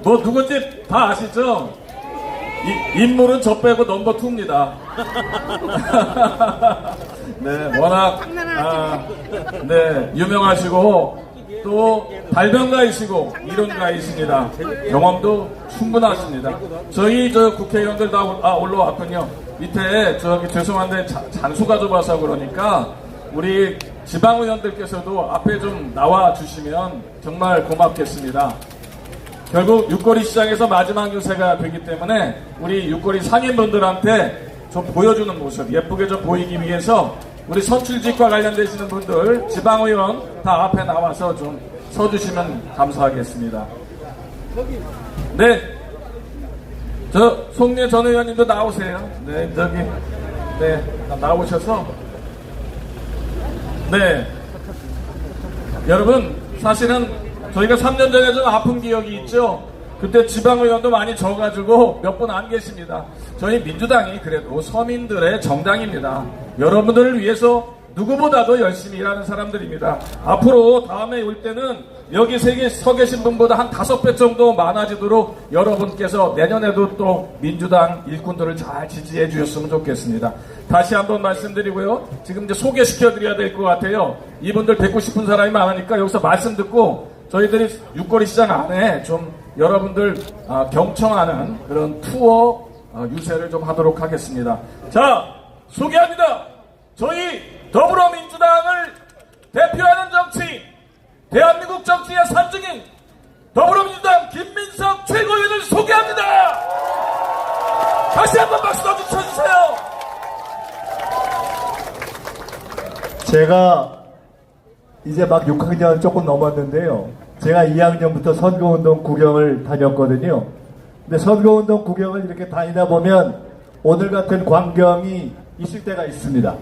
뭐 누군지 다 아시죠? 인물은 저 빼고 넘버 2입니다. 네, 워낙 네, 유명하시고 또 발명가이시고 이론가이십니다. 경험도 충분하십니다. 저희 국회의원들 다 올라왔군요. 밑에 죄송한데 잔수가 좁아서 그러니까 우리 지방의원들께서도 앞에 좀 나와 주시면 정말 고맙겠습니다. 결국 육거리 시장에서 마지막 유세가 되기 때문에 우리 육거리 상인분들한테 좀 보여주는 모습, 예쁘게 좀 보이기 위해서 우리 선출직과 관련되시는 분들, 지방의원 다 앞에 나와서 좀 서주시면 감사하겠습니다. 네, 송래 전 의원님도 나오세요. 네, 네, 나오셔서. 네, 여러분 사실은 저희가 3년 전에 좀 아픈 기억이 있죠. 그때 지방의원도 많이 져가지고 몇 분 안 계십니다. 저희 민주당이 그래도 서민들의 정당입니다. 여러분들을 위해서 누구보다도 열심히 일하는 사람들입니다. 앞으로 다음에 올 때는 여기 서 계신 분보다 한 5배 정도 많아지도록 여러분께서 내년에도 또 민주당 일꾼들을 잘 지지해 주셨으면 좋겠습니다. 다시 한번 말씀드리고요. 지금 이제 소개시켜 드려야 될 것 같아요. 이분들 뵙고 싶은 사람이 많으니까 여기서 말씀 듣고 저희들이 육거리 시장 안에 좀 여러분들 경청하는 그런 투어 유세를 좀 하도록 하겠습니다. 자, 소개합니다. 저희 더불어민주당을 대표하는 정치인, 대한민국 정치의 산증인 더불어민주당 김민석 최고위원을 소개합니다. 다시 한번 박수 쳐주세요. 제가 이제 막 6학년 조금 넘었는데요. 제가 2학년부터 선거운동 구경을 다녔거든요. 근데 선거운동 구경을 이렇게 다니다 보면 오늘 같은 광경이 있을 때가 있습니다.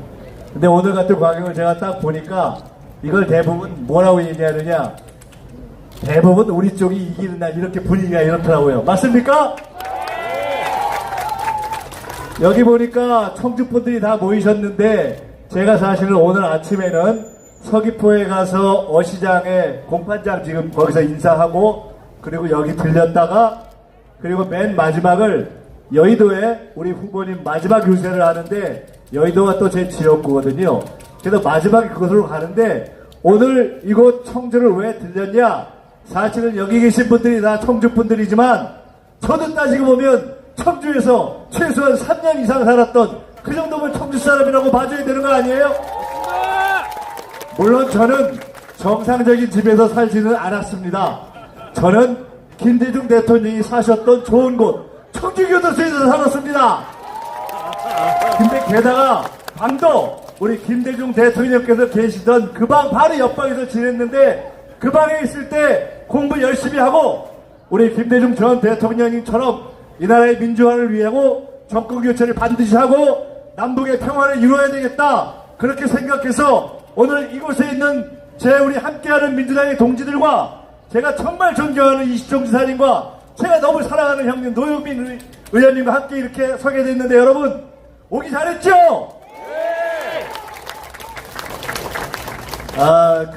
근데 오늘 같은 광경을 제가 딱 보니까 이걸 대부분 뭐라고 얘기하느냐, 대부분 우리 쪽이 이기는 날 이렇게 분위기가 이렇더라고요. 맞습니까? 여기 보니까 청주분들이 다 모이셨는데 제가 사실은 오늘 아침에는 서귀포에 가서 어시장에 공판장 지금 거기서 인사하고 그리고 여기 들렸다가 그리고 맨 마지막을 여의도에 우리 후보님 마지막 유세를 하는데 여의도가 또 제 지역구거든요. 그래서 마지막에 그곳으로 가는데 오늘 이곳 청주를 왜 들렸냐? 사실은 여기 계신 분들이 다 청주 분들이지만 저도 따지고 보면 청주에서 최소한 3년 이상 살았던 그 정도면 청주 사람이라고 봐줘야 되는 거 아니에요? 물론 저는 정상적인 집에서 살지는 않았습니다. 저는 김대중 대통령이 사셨던 좋은 곳 청주교도소에서 살았습니다. 근데 게다가 방도 우리 김대중 대통령께서 계시던 그 방 바로 옆방에서 지냈는데 그 방에 있을 때 공부 열심히 하고 우리 김대중 전 대통령님처럼 이 나라의 민주화를 위하고 정권교체를 반드시 하고 남북의 평화를 이루어야 되겠다 그렇게 생각해서 오늘 이곳에 있는 우리 함께하는 민주당의 동지들과 제가 정말 존경하는 이시정 지사님과 제가 너무 사랑하는 형님 노영민 의원님과 함께 이렇게 서게 됐는데 여러분 오기 잘했죠? 네.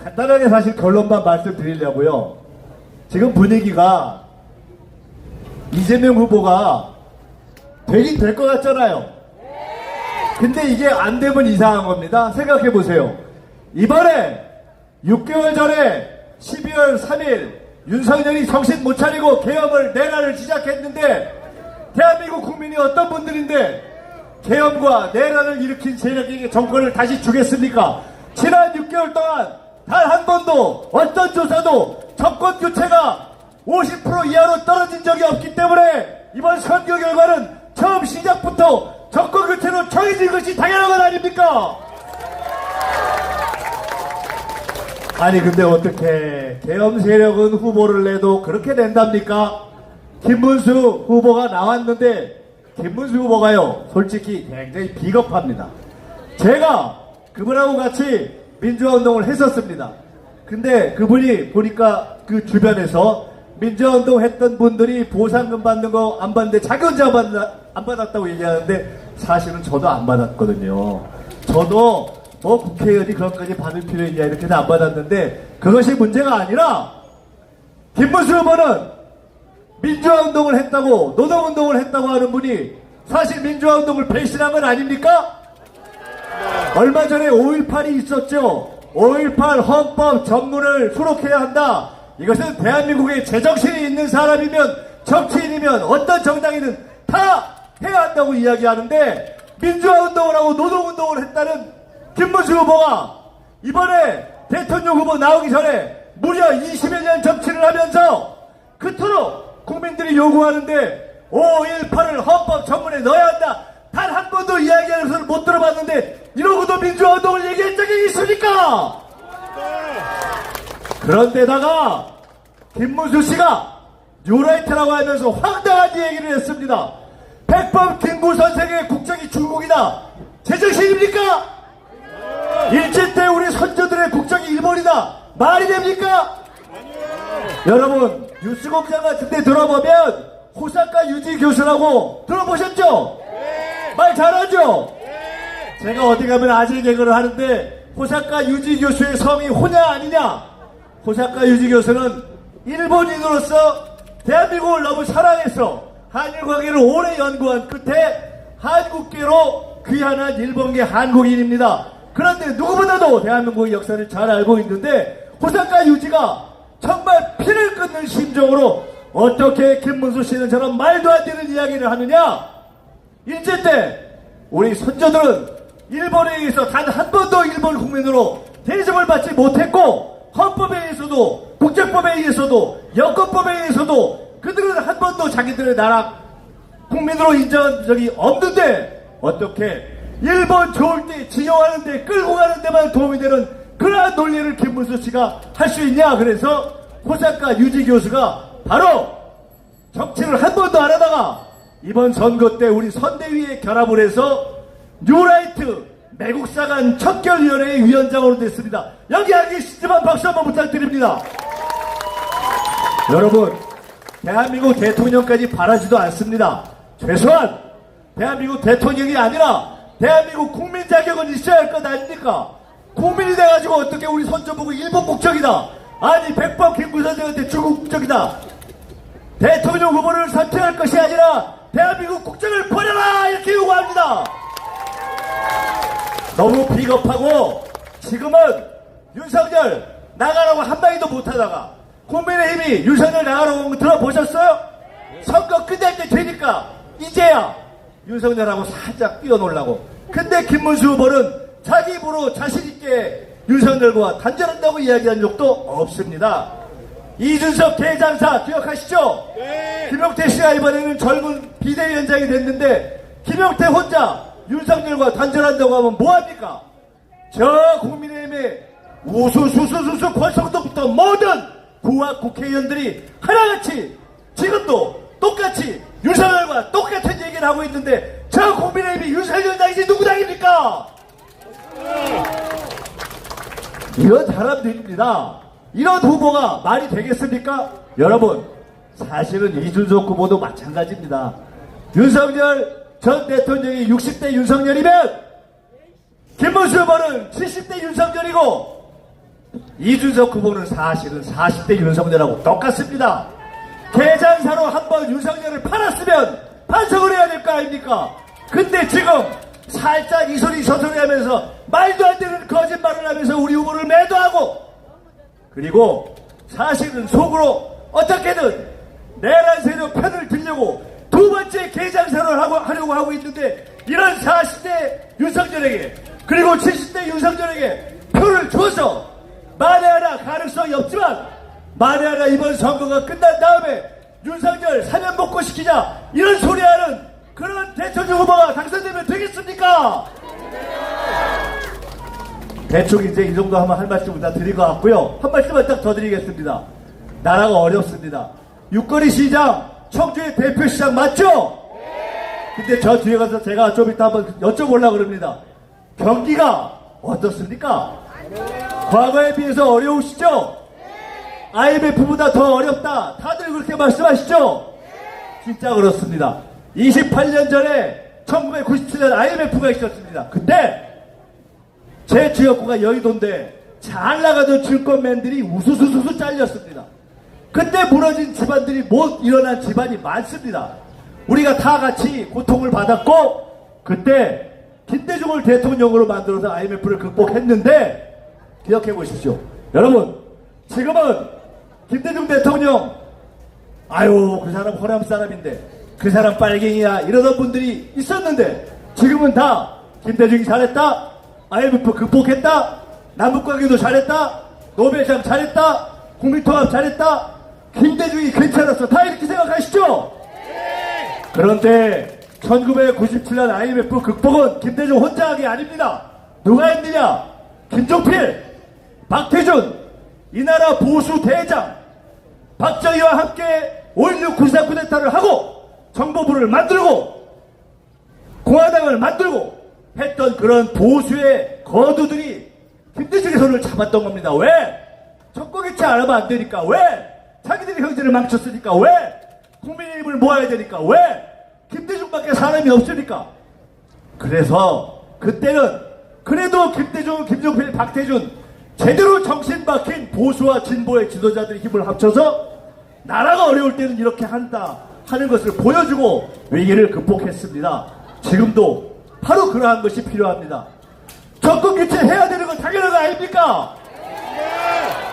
간단하게 사실 결론만 말씀드리려고요. 지금 분위기가 이재명 후보가 되긴 될 것 같잖아요. 근데 이게 안 되면 이상한 겁니다. 생각해 보세요. 이번에 6개월 전에 12월 3일 윤석열이 정신 못 차리고 계엄을 내란을 시작했는데 대한민국 국민이 어떤 분들인데 계엄과 내란을 일으킨 세력에게 정권을 다시 주겠습니까? 지난 6개월 동안 단 한 번도 어떤 조사도 정권 교체가 50% 이하로 떨어진 적이 없기 때문에 이번 선거 결과는 처음 시작부터 정권 교체로 정해진 것이 당연한 것 아닙니까? 아니 근데 어떻게 계엄 세력은 후보를 내도 그렇게 낸답니까? 김문수 후보가 나왔는데 김문수 후보가요 솔직히 굉장히 비겁합니다. 제가 그분하고 같이 민주화운동을 했었습니다. 근데 그분이 보니까 그 주변에서 민주화운동 했던 분들이 보상금 받는 거 안 받는데 자기 혼자 안 받았다고 얘기하는데 사실은 저도 안 받았거든요. 저도 뭐 국회의원이 그런까지 받을 필요 있냐 이렇게 해서 안 받았는데 그것이 문제가 아니라 김문수 후보는 민주화운동을 했다고, 노동운동을 했다고 하는 분이 사실 민주화운동을 배신한 건 아닙니까? 얼마 전에 5.18이 있었죠. 5.18 헌법 전문을 수록해야 한다. 이것은 대한민국에 제정신이 있는 사람이면, 정치인이면, 어떤 정당이든 다 해야 한다고 이야기하는데, 민주화운동을 하고 노동운동을 했다는 김문수 후보가 이번에 대통령 후보 나오기 전에 무려 20여 년 정치를 하면서 그토록 국민들이 요구하는데 5.18을 헌법 전문에 넣어야 한다. 단 한 번도 이야기하는 것을 못 들어봤는데 이러고도 민주화운동을 얘기한 적이 있습니까? 그런데다가 김문수 씨가 뉴라이트라고 하면서 황당한 얘기를 했습니다. 백범 김구 선생의 국적이 중국이다. 제정신입니까? 일제 때 우리 선조들의 국적이 일본이다. 말이 됩니까? 여러분, 뉴스공장 같은 데 들어보면 호사카 유지 교수라고 들어보셨죠? 말 잘하죠? 제가 어디 가면 아재 개그를 하는데 호사카 유지 교수의 성이 호냐 아니냐? 호사카 유지 교수는 일본인으로서 대한민국을 너무 사랑해서 한일 관계를 오래 연구한 끝에 한국계로 귀환한 일본계 한국인입니다. 그런데 누구보다도 대한민국의 역사를 잘 알고 있는데 호사카 유지가 정말 피를 끊는 심정으로 어떻게 김문수 씨는 저런 말도 안 되는 이야기를 하느냐? 일제 때 우리 선조들은 일본에 의해서 단 한 번도 일본 국민으로 대접을 받지 못했고 헌법에 의해서도 국제법에 의해서도 여권법에 의해서도 그들은 한 번도 자기들의 나라 국민으로 인정한 적이 없는데 어떻게 일본 좋을 때 징용하는데 끌고 가는 데만 도움이 되는 그러한 논리를 김문수 씨가 할 수 있냐? 그래서 호사카 유지 교수가 바로 정치를 한 번도 안 하다가 이번 선거 때 우리 선대위에 결합을 해서 뉴라이트 매국사관 척결위원회의 위원장으로 됐습니다. 여기 안 계시지만 박수 한번 부탁드립니다. 여러분, 대한민국 대통령까지 바라지도 않습니다. 최소한 대한민국 대통령이 아니라 대한민국 국민 자격은 있어야 할 것 아닙니까? 국민이 돼가지고 어떻게 우리 선조 보고 일본 국적이다. 아니 백범 김구 선생한테 중국 국적이다. 대통령 후보를 선택할 것이 아니라 대한민국 국적을 버려라 이렇게 요구합니다. 너무 비겁하고 지금은 윤석열 나가라고 한마디도 못하다가 국민의힘이 윤석열 나가라고 한거 들어보셨어요? 선거 끝날 때 되니까 이제야 윤석열하고 살짝 뛰어놀라고. 근데 김문수 후보는 자기 입으로 자신있게 윤석열과 단절한다고 이야기한 적도 없습니다. 이준석 대장사 기억하시죠? 네. 김용태 씨가 이번에는 젊은 비대위원장이 됐는데 김용태 혼자 윤석열과 단절한다고 하면 뭐합니까? 저 국민의힘의 우수수수수수 권성동부터 모든 부하 국회의원들이 하나같이 지금도 똑같이 윤석열과 똑같은 얘기를 하고 있는데 저 국민의힘이 윤석열 당이지 누구 당입니까? 이런 사람들입니다. 이런 후보가 말이 되겠습니까? 여러분, 사실은 이준석 후보도 마찬가지입니다. 윤석열 전 대통령이 60대 윤석열이면 김문수 후보는 70대 윤석열이고 이준석 후보는 사실은 40대 윤석열하고 똑같습니다. 개장사로 한번 윤석열을 팔았으면 반성을 해야 될 거 아닙니까? 근데 지금 살짝 이 소리 저 소리 하면서 말도 안 되는 거짓말을 하면서 우리 후보를 매도하고 그리고 사실은 속으로 어떻게든 내란 세력 편을 들려고 두 번째 개장사를 하려고 하고 있는데 이런 40대 윤석열에게 그리고 70대 윤석열에게 표를 줘서 만에 하나 가능성이 없지만 만에 하나 이번 선거가 끝난 다음에 윤석열 사면 복구시키자 이런 소리하는 그런 대통령 후보가 당선되면 되겠습니까? 대충 이제 이 정도 하면 할 말씀을 다 드릴 것 같고요. 한 말씀만 딱 더 드리겠습니다. 나라가 어렵습니다. 육거리 시장, 청주의 대표시장 맞죠? 근데 저 뒤에 가서 제가 좀 이따 한번 여쭤보려고 그럽니다. 경기가 어떻습니까? 과거에 비해서 어려우시죠? IMF보다 더 어렵다. 다들 그렇게 말씀하시죠? 진짜 그렇습니다. 28년 전에 1997년 IMF가 있었습니다. 그때 제 지역구가 여의도인데 잘 나가던 증권맨들이 우수수수수 잘렸습니다. 그때 무너진 집안들이 못 일어난 집안이 많습니다. 우리가 다 같이 고통을 받았고 그때 김대중을 대통령으로 만들어서 IMF를 극복했는데 기억해 보십시오. 여러분 지금은 김대중 대통령 아유 그 사람 호남 사람인데 그 사람 빨갱이야 이러던 분들이 있었는데 지금은 다 김대중이 잘했다, IMF 극복했다, 남북관계도 잘했다, 노벨상 잘했다, 국민통합 잘했다, 김대중이 괜찮았어. 다 이렇게 생각하시죠? 그런데 1997년 IMF 극복은 김대중 혼자 한 게 아닙니다. 누가 했느냐? 김종필, 박태준, 이 나라 보수 대장 박정희와 함께 5.16 군사 쿠데타를 하고 정보부를 만들고 공화당을 만들고 했던 그런 보수의 거두들이 김대중의 손을 잡았던 겁니다. 왜? 정권교체 안 하면 안 되니까. 왜? 자기들이 형제를 망쳤으니까. 왜? 국민의 힘을 모아야 되니까. 왜? 김대중밖에 사람이 없으니까. 그래서 그때는 그래도 김대중, 김종필, 박태준 제대로 정신 박힌 보수와 진보의 지도자들이 힘을 합쳐서 나라가 어려울 때는 이렇게 한다 하는 것을 보여주고 위기를 극복했습니다. 지금도 바로 그러한 것이 필요합니다. 정권 교체해야 되는 건 당연한 거 아닙니까?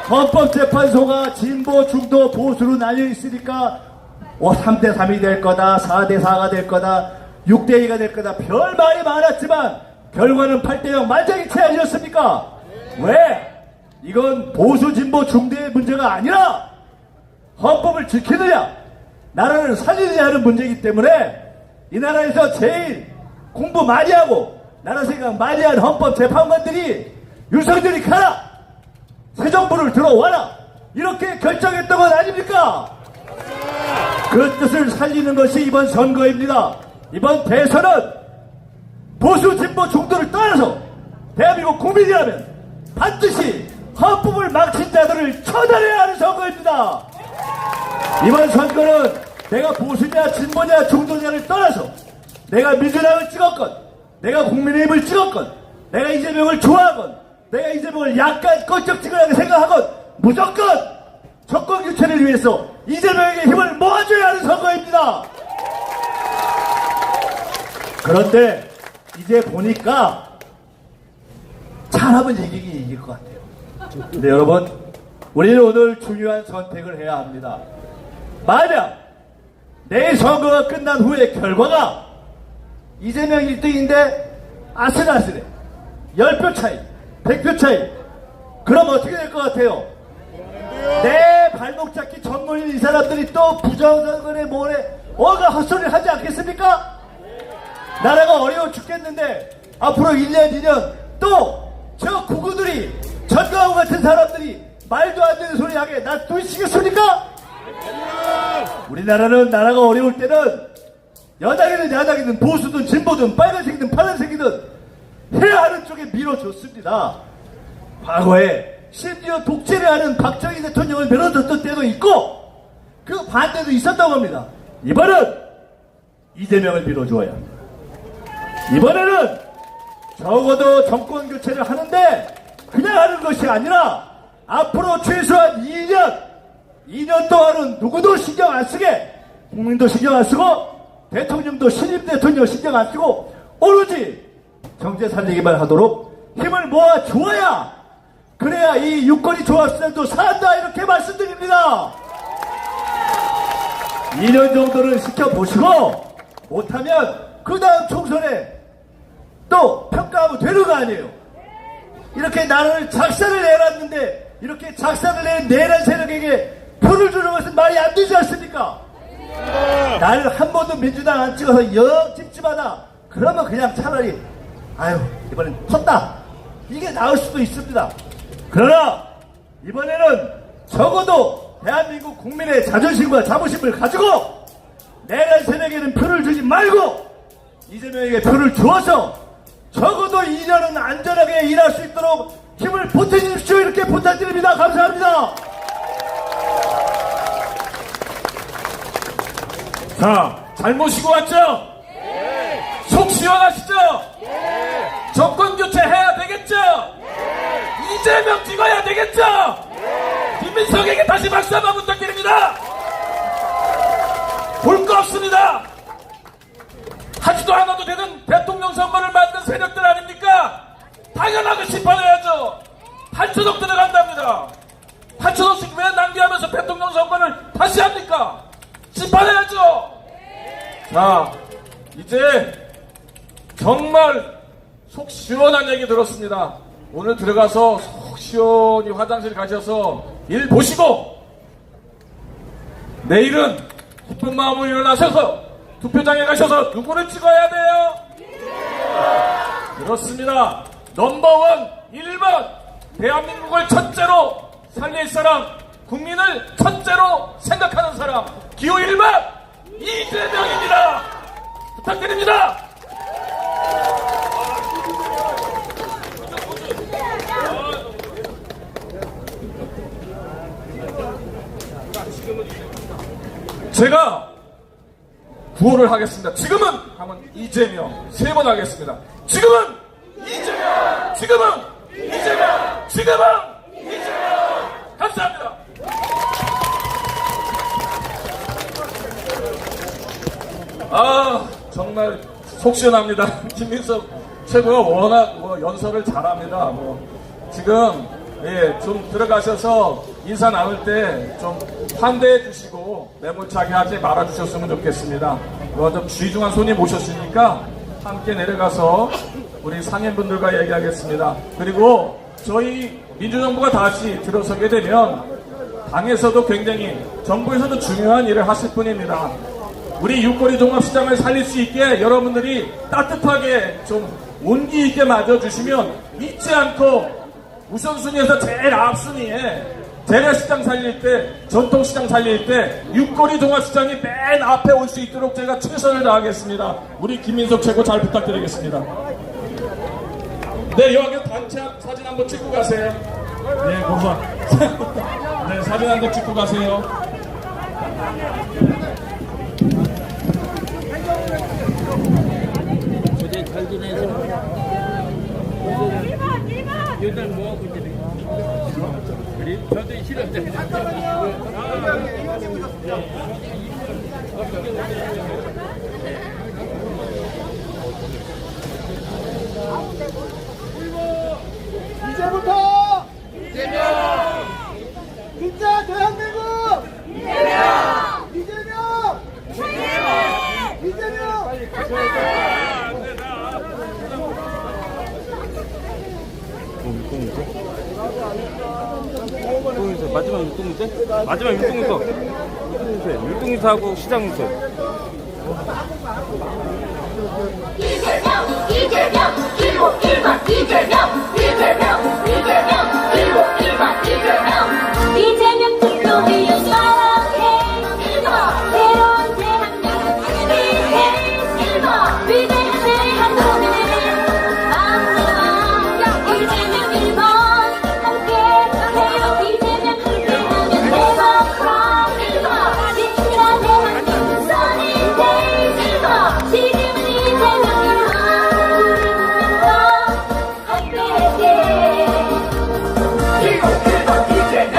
헌법재판소가 진보, 중도, 보수로 나뉘어 있으니까 3대3이 될 거다, 4대4가 될 거다, 6대2가 될 거다, 별 말이 많았지만 결과는 8대0 만장일치 아니었습니까? 왜? 이건 보수, 진보, 중대의 문제가 아니라 헌법을 지키느냐, 나라를 살리느냐 하는 문제이기 때문에 이 나라에서 제일 공부 많이 하고 나라 생각 많이 한 헌법재판관들이 윤석열이 가라, 새 정부를 들어와라 이렇게 결정했던 건 아닙니까? 그 뜻을 살리는 것이 이번 선거입니다. 이번 대선은 보수, 진보, 중도를 떠나서 대한민국 국민이라면 반드시 헌법을 망친 자들을 처단해야 하는 선거입니다. 이번 선거는 내가 보수냐 진보냐 중도냐를 떠나서 내가 민주당을 찍었건 내가 국민의힘을 찍었건 내가 이재명을 좋아하건 내가 이재명을 약간 껄쩍지근하게 생각하건 무조건 정권 교체를 위해서 이재명에게 힘을 모아줘야 하는 선거입니다. 그런데 이제 보니까 잘하면 이길 것 같아요. 근데 여러분 우리는 오늘 중요한 선택을 해야 합니다. 만약 내일 선거가 끝난 후에 결과가 이재명 1등인데 아슬아슬해 10표 차이 100표 차이 그럼 어떻게 될 것 같아요? 내 발목 잡기 전문인 이 사람들이 또 부정선거에 뭐래 어가 헛소리를 하지 않겠습니까? 나라가 어려워 죽겠는데 앞으로 1년 2년 또 저 구구들이 전광훈 같은 사람들이 말도 안 되는 소리 하게 놔두시겠습니까? 우리나라는 나라가 어려울 때는 여당이든 야당이든 보수든 진보든 빨간색이든 파란색이든 해야 하는 쪽에 밀어줬습니다. 과거에 심지어 독재를 하는 박정희 대통령을 밀어줬던 때도 있고 그 반대도 있었다고 합니다. 이번은 이재명을 밀어줘야 합니다. 이번에는 적어도 정권 교체를 하는데 그냥 하는 것이 아니라 앞으로 최소한 2년 동안은 누구도 신경 안 쓰게 국민도 신경 안 쓰고 대통령도 신임 대통령 신경 안 쓰고 오로지 경제 살리기만 하도록 힘을 모아 주어야 그래야 이 유권이 조합수단도 산다 이렇게 말씀드립니다. 2년 정도는 시켜보시고 못하면 그 다음 총선에 또 평가하면 되는 거 아니에요. 이렇게 나라를 작사를 내놨는데 이렇게 작사를 낸 내란 세력에게 표를 주는 것은 말이 안 되지 않습니까? 나를 한 번도 민주당 안 찍어서 영 찝찝하다 그러면 그냥 차라리 아유 이번엔 컸다 이게 나을 수도 있습니다. 그러나 이번에는 적어도 대한민국 국민의 자존심과 자부심을 가지고 내란 세력에는 표를 주지 말고 이재명에게 표를 주어서 적어도 2년은 안전하게 일할 수 있도록 힘을 보태주십시오. 이렇게 부탁드립니다. 감사합니다. 자, 잘 모시고 왔죠? 네. 속 시원하시죠? 네. 정권 교체 해야 되겠죠? 네. 이재명 찍어야 되겠죠? 네. 김민석에게 다시 박수 한번 부탁드립니다. 볼 거 없습니다. 하지도 않아도 되는 대통령 선거를 만든 세력들 아닙니까? 당연하게 심판해야죠. 8천억 들어간답니다. 8천억씩 왜 낭비하면서 대통령 선거를 다시 합니까? 심판해야죠. 자, 이제 정말 속 시원한 얘기 들었습니다. 오늘 들어가서 속 시원히 화장실 가셔서 일 보시고 내일은 기쁜 마음으로 일어나셔서 투표장에 가셔서 누구를 찍어야 돼요? 그렇습니다. 넘버원 1번 대한민국을 첫째로 살릴 사람, 국민을 첫째로 생각하는 사람, 기호 1번 이재명입니다. 부탁드립니다. 제가 구호를 하겠습니다. 지금은 하면 이재명 3번 하겠습니다. 지금은 이재명, 지금은 이재명, 지금은 이재명. 감사합니다. 아, 정말 속 시원합니다. 김민석 최고가 워낙 연설을 잘합니다. 지금 좀 들어가셔서 인사 나눌 때 좀 환대해 주시고 매몰차게 하지 말아 주셨으면 좋겠습니다. 좀 귀중한 손님 오셨으니까 함께 내려가서 우리 상인분들과 얘기하겠습니다. 그리고 저희 민주정부가 다시 들어서게 되면 당에서도 굉장히 정부에서도 중요한 일을 하실 분입니다. 우리 육거리 종합시장을 살릴 수 있게 여러분들이 따뜻하게 좀 온기 있게 맞아주시면 잊지 않고 우선순위에서 제일 앞순위에 재래시장 살릴 때, 전통시장 살릴 때 육거리 종합시장이 맨 앞에 올 수 있도록 제가 최선을 다하겠습니다. 우리 김민석 최고 잘 부탁드리겠습니다. 네, 여기 단체 사진 한번 찍고 가세요. 네, 고맙습니다. 네, 사진 한번 찍고 가세요. 어제 잘 지내서 요즘 뭐하고 지내? 우리 저도 싫었잖아요. 이제부터 이재명 진짜 대한민국 이재명 이재명 이재명 율동유세 마지막 율동유세? 마지막 율동유세하고 시장유세. 이재명 이재명 1번 이재명 이재명 투표를 사랑해 1번 새로운 대한민국을 위해 1번 위대한 대한민국을 만들어 이재명 1번 함께 해요 이재명 함께하면 대박과 1번 진실한 대한민국 선이 돼 1번 지금은 이재명 1번 함께할게 1번 이재명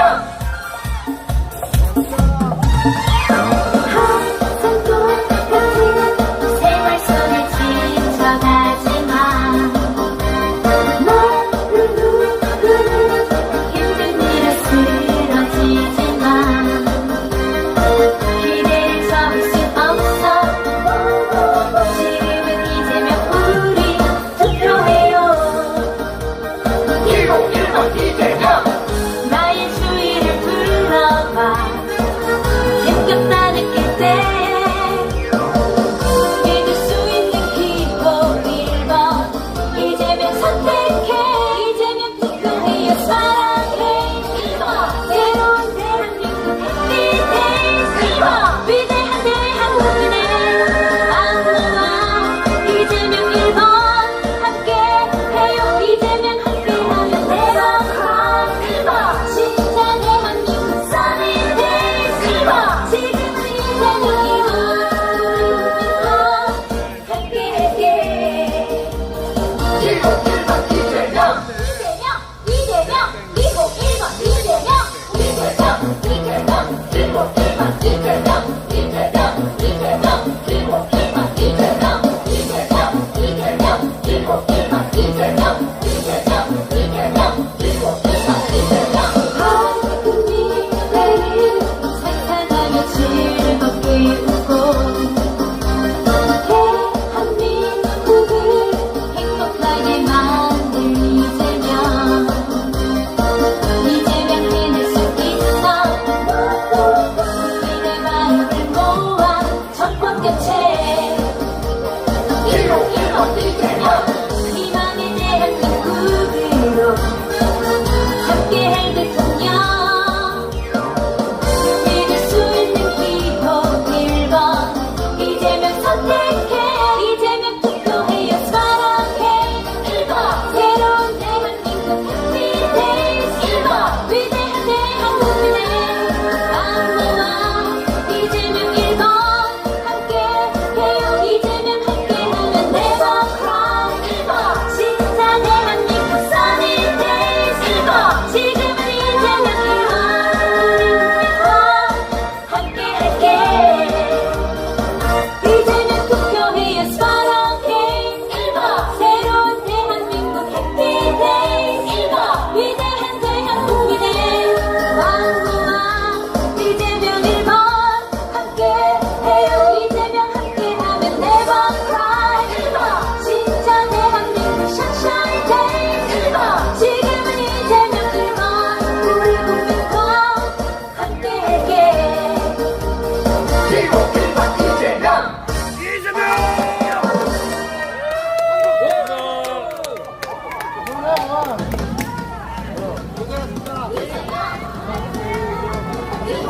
함께